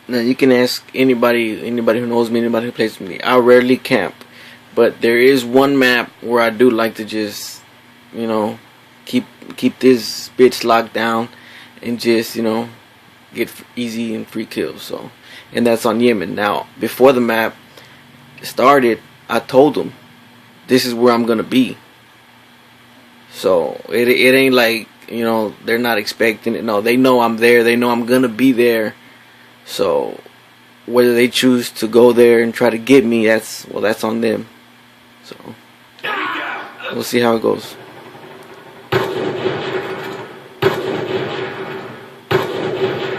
Now you can ask anybody who knows me, anybody who plays with me. I rarely camp, but there is one map where I do like to just, you know, keep this bitch locked down and just, you know, get easy and free kills. So, and that's on Yemen. Now, before the map started, I told them this is where I'm gonna be. So it ain't like, you know, they're not expecting it. No, they know I'm there. They know I'm gonna be there. So whether they choose to go there and try to get me, that's on them. So we'll see how it goes.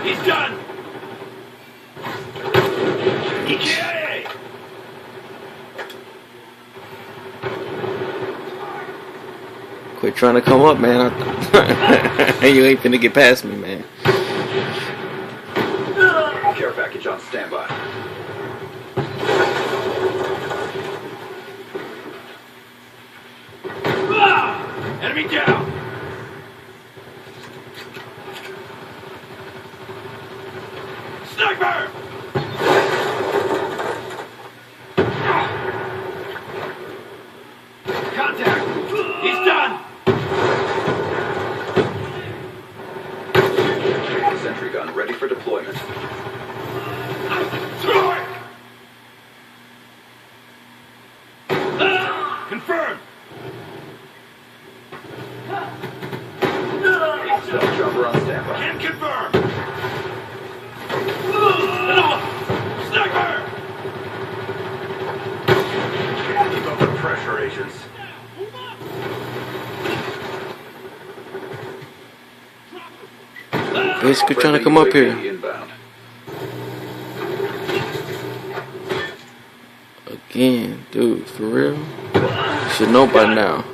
He's done. Quit trying to come up, man. You ain't finna get past me, man. Care package on standby. Enemy down. Sniper! Contact! He's done! Sentry gun ready for deployment. Throw it! Confirmed! Stealth jumper on standby. Can confirm! Sniper! Keep up the pressure, agents. Basically trying to come up here. Again, dude, for real? You should know by now.